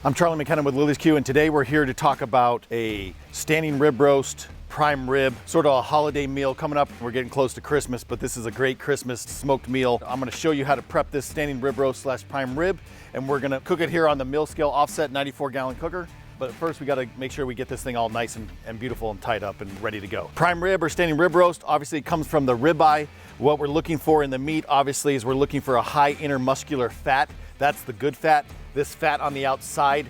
I'm Charlie McKenna with Lily's Q, and today we're here to talk about a standing rib roast, prime rib, sort of a holiday meal coming up. We're getting close to Christmas, but this is a great Christmas smoked meal. I'm gonna show you how to prep this standing rib roast slash prime rib, and we're gonna cook it here on the mill scale offset 94-gallon cooker. But first we gotta make sure we get this thing all nice and beautiful and tied up and ready to go. Prime rib or standing rib roast, obviously it comes from the ribeye. What we're looking for in the meat, obviously, is we're looking for a high intermuscular fat. That's the good fat. This fat on the outside,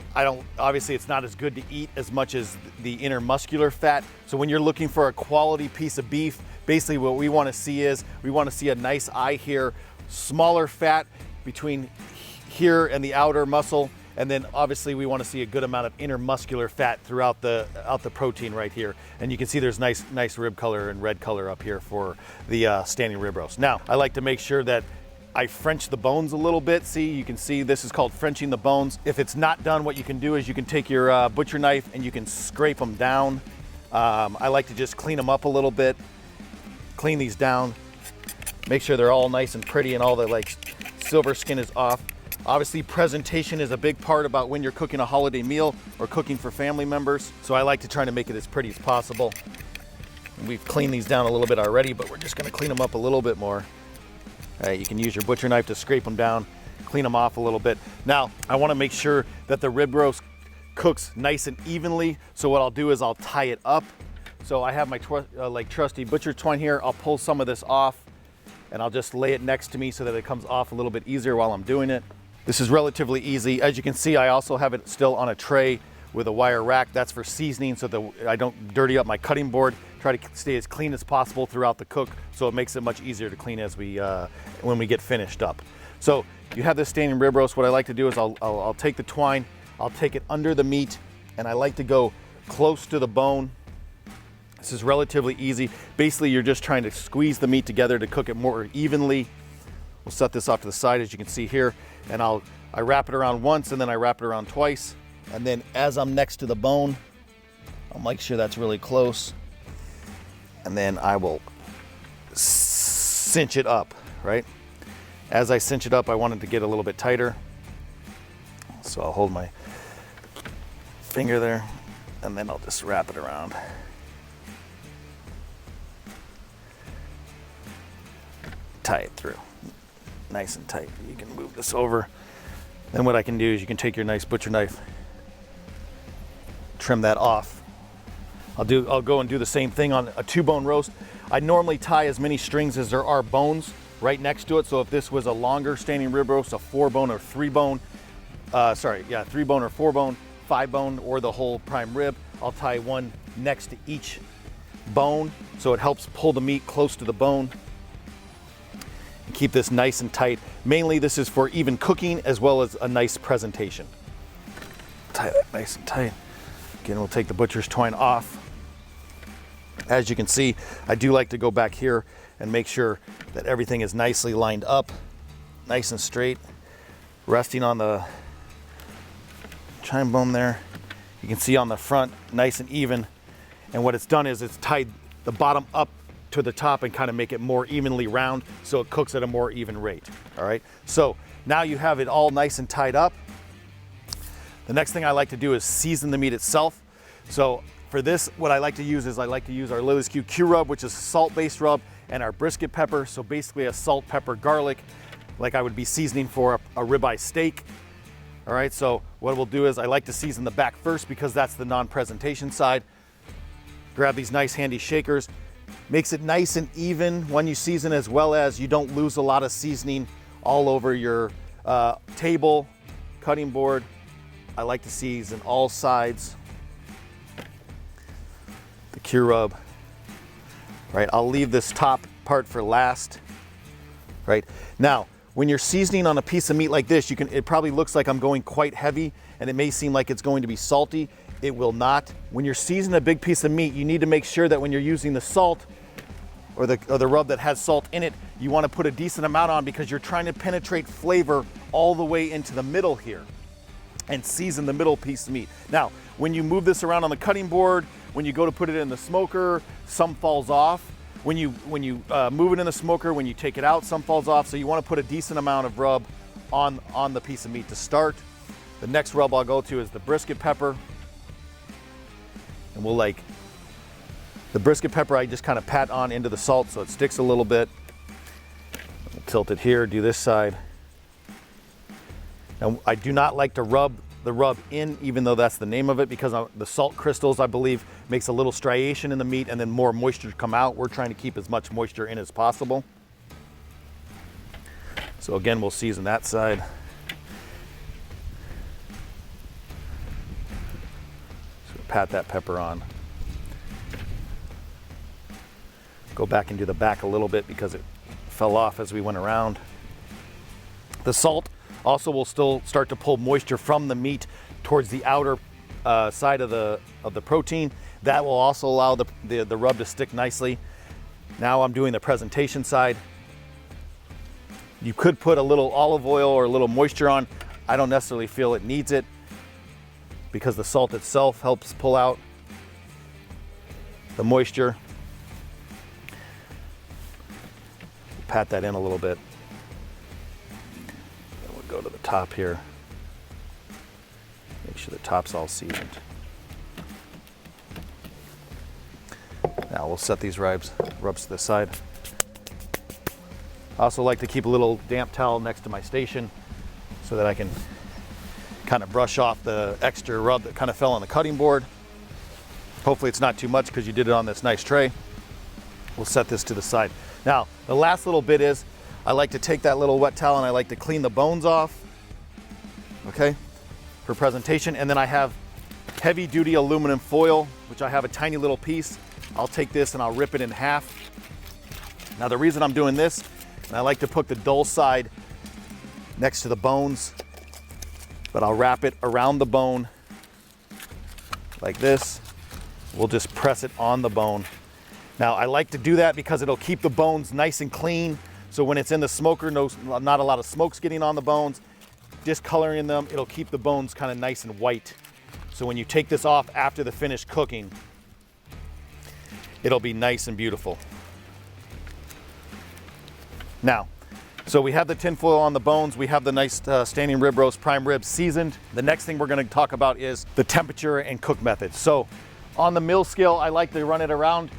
obviously it's not as good to eat as much as the intermuscular fat. So when you're looking for a quality piece of beef, basically what we wanna see is, we wanna see a nice eye here, smaller fat between here and the outer muscle, and then obviously we wanna see a good amount of intermuscular fat throughout the protein right here. And you can see there's nice rib color and red color up here for the standing rib roast. Now, I like to make sure that I French the bones a little bit. See, you can see this is called Frenching the bones. If it's not done, what you can do is you can take your butcher knife and you can scrape them down. I like to just clean them up a little bit, clean these down, make sure they're all nice and pretty and all the silver skin is off. Obviously, presentation is a big part about when you're cooking a holiday meal or cooking for family members. So I like to try to make it as pretty as possible. We've cleaned these down a little bit already, but we're just gonna clean them up a little bit more. You can use your butcher knife to scrape them down, clean them off a little bit. Now, I wanna make sure that the rib roast cooks nice and evenly. So what I'll do is I'll tie it up. So I have my trusty butcher twine here. I'll pull some of this off and I'll just lay it next to me so that it comes off a little bit easier while I'm doing it. This is relatively easy. As you can see, I also have it still on a tray with a wire rack. That's for seasoning so that I don't dirty up my cutting board. Try to stay as clean as possible throughout the cook, so it makes it much easier to clean as when we get finished up. So you have this standing rib roast. What I like to do is I'll take the twine, I'll take it under the meat, and I like to go close to the bone. This is relatively easy. Basically, you're just trying to squeeze the meat together to cook it more evenly. We'll set this off to the side, as you can see here, and I wrap it around once, and then I wrap it around twice. And then as I'm next to the bone, I'll make sure that's really close. And then I will cinch it up, right? As I cinch it up, I want it to get a little bit tighter. So I'll hold my finger there, and then I'll just wrap it around. Tie it through, nice and tight. You can move this over. Then what I can do is you can take your nice butcher knife, trim that off. I'll go and do the same thing on a 2-bone roast. I normally tie as many strings as there are bones right next to it. So if this was a longer standing rib roast, a 4-bone or 3-bone, 3-bone or 4-bone, 5-bone, or the whole prime rib, I'll tie one next to each bone. So it helps pull the meat close to the bone and keep this nice and tight. Mainly this is for even cooking as well as a nice presentation. Tie that nice and tight. Again, we'll take the butcher's twine off. As you can see, I do like to go back here and make sure that everything is nicely lined up, nice and straight, resting on the chine bone there. You can see on the front, nice and even. And what it's done is it's tied the bottom up to the top and kind of make it more evenly round so it cooks at a more even rate, all right? So now you have it all nice and tied up. The next thing I like to do is season the meat itself. So for this, what I like to use is I like to use our Lily's Q rub, which is a salt-based rub, and our brisket pepper. So basically a salt, pepper, garlic, like I would be seasoning for a ribeye steak. All right, so what we'll do is I like to season the back first because that's the non-presentation side. Grab these nice handy shakers. Makes it nice and even when you season, as well as you don't lose a lot of seasoning all over your table, cutting board. I like to season all sides. The Q rub, right? I'll leave this top part for last, right? Now, when you're seasoning on a piece of meat like this, it probably looks like I'm going quite heavy and it may seem like it's going to be salty. It will not. When you're seasoning a big piece of meat, you need to make sure that when you're using the salt or the rub that has salt in it, you want to put a decent amount on because you're trying to penetrate flavor all the way into the middle here and season the middle piece of meat. Now, when you move this around on the cutting board, when you go to put it in the smoker, some falls off. When you move it in the smoker, when you take it out, some falls off. So you want to put a decent amount of rub on the piece of meat to start. The next rub I'll go to is the brisket pepper. And the brisket pepper I just kind of pat on into the salt so it sticks a little bit. We'll tilt it here, do this side. Now I do not like to rub the rub in, even though that's the name of it, because the salt crystals, I believe, makes a little striation in the meat and then more moisture come out. We're trying to keep as much moisture in as possible. So again, we'll season that side. So pat that pepper on. Go back and do the back a little bit because it fell off as we went around. The salt also will still start to pull moisture from the meat towards the outer side of the protein. That will also allow the rub to stick nicely. Now I'm doing the presentation side. You could put a little olive oil or a little moisture on. I don't necessarily feel it needs it because the salt itself helps pull out the moisture. Pat that in a little bit. Go to the top here. Make sure the top's all seasoned. Now we'll set these rubs to the side. I also like to keep a little damp towel next to my station so that I can kind of brush off the extra rub that kind of fell on the cutting board. Hopefully it's not too much because you did it on this nice tray. We'll set this to the side. Now, the last little bit is I like to take that little wet towel and I like to clean the bones off, okay, for presentation. And then I have heavy duty aluminum foil, which I have a tiny little piece. I'll take this and I'll rip it in half. Now the reason I'm doing this, and I like to put the dull side next to the bones, but I'll wrap it around the bone like this. We'll just press it on the bone. Now I like to do that because it'll keep the bones nice and clean. So when it's in the smoker, not a lot of smoke's getting on the bones. Discoloring them, it'll keep the bones kind of nice and white. So when you take this off after the finished cooking, it'll be nice and beautiful. Now, so we have the tin foil on the bones. We have the nice standing rib roast prime rib seasoned. The next thing we're gonna talk about is the temperature and cook method. So on the mill scale, I like to run it around,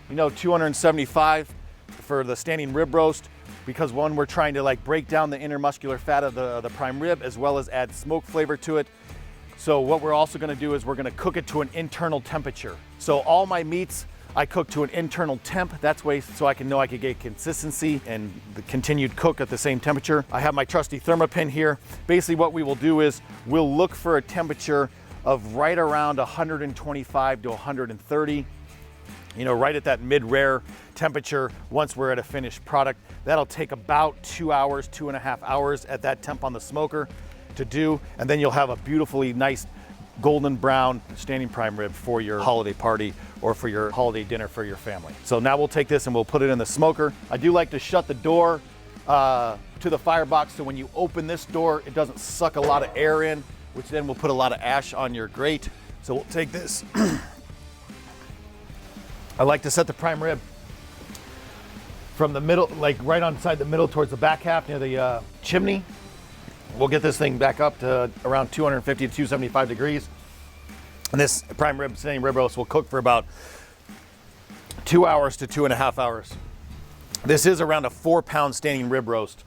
275 for the standing rib roast, because one, we're trying to break down the intermuscular fat of the prime rib as well as add smoke flavor to it. So what we're also gonna do is we're gonna cook it to an internal temperature. So all my meats, I cook to an internal temp. That's way so I can know I can get consistency and the continued cook at the same temperature. I have my trusty Thermopin here. Basically what we will do is we'll look for a temperature of right around 125 to 130. Right at that mid-rare temperature once we're at a finished product. That'll take about 2 hours, 2.5 hours at that temp on the smoker to do, and then you'll have a beautifully nice golden brown standing prime rib for your holiday party or for your holiday dinner for your family. So now we'll take this and we'll put it in the smoker. I do like to shut the door to the firebox so when you open this door, it doesn't suck a lot of air in, which then will put a lot of ash on your grate. So we'll take this. I like to set the prime rib from the middle, right on inside the middle towards the back half near the chimney. We'll get this thing back up to around 250 to 275 degrees. And this prime rib, standing rib roast will cook for about 2 hours to 2.5 hours. This is around a 4-pound standing rib roast.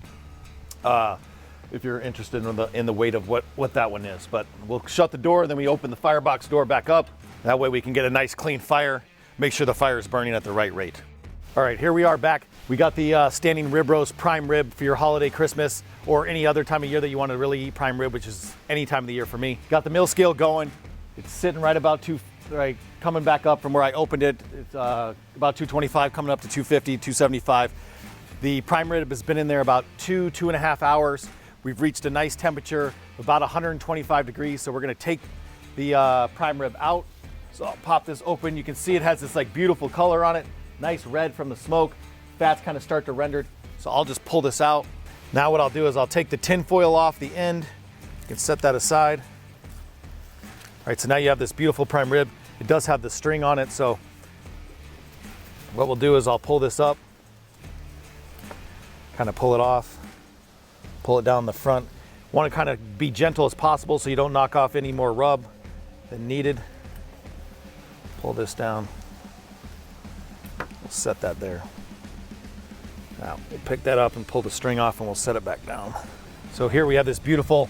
If you're interested in the weight of what that one is. But we'll shut the door, then we open the firebox door back up. That way we can get a nice clean fire. Make sure the fire is burning at the right rate. All right, here we are back. We got the standing rib roast prime rib for your holiday, Christmas, or any other time of year that you want to really eat prime rib, which is any time of the year for me. Got the mill scale going. It's sitting right about coming back up from where I opened it. It's about 225, coming up to 250, 275. The prime rib has been in there about 2.5 hours. We've reached a nice temperature, about 125 degrees. So we're gonna take the prime rib out. So I'll pop this open. You can see it has this beautiful color on it. Nice red from the smoke. Fats kind of start to render. So I'll just pull this out. Now what I'll do is I'll take the tin foil off the end. You can set that aside. All right, so now you have this beautiful prime rib. It does have the string on it, so what we'll do is I'll pull this up, kind of pull it off, pull it down the front. Want to kind of be gentle as possible so you don't knock off any more rub than needed. Pull this down. We'll set that there. Now we'll pick that up and pull the string off and we'll set it back down. So here we have this beautiful,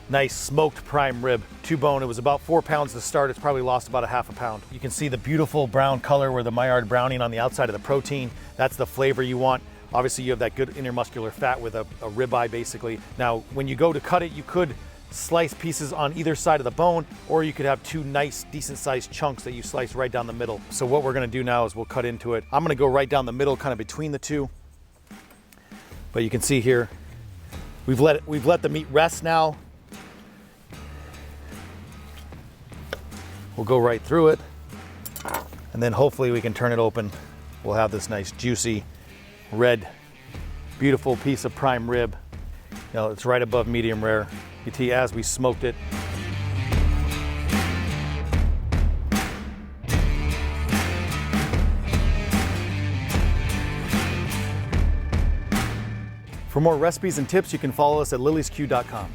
nice smoked prime rib, 2-bone. It was about 4 pounds to start. It's probably lost about a half a pound. You can see the beautiful brown color where the Maillard browning on the outside of the protein. That's the flavor you want. Obviously you have that good intermuscular fat with a ribeye basically. Now when you go to cut it, you could slice pieces on either side of the bone, or you could have 2 nice decent sized chunks that you slice right down the middle. So what we're gonna do now is we'll cut into it. I'm gonna go right down the middle, kind of between the two. But you can see here, we've let the meat rest now. We'll go right through it, and then hopefully we can turn it open. We'll have this nice juicy red, beautiful piece of prime rib. You know, it's right above medium rare. You can see as we smoked it. For more recipes and tips, you can follow us at liliesq.com.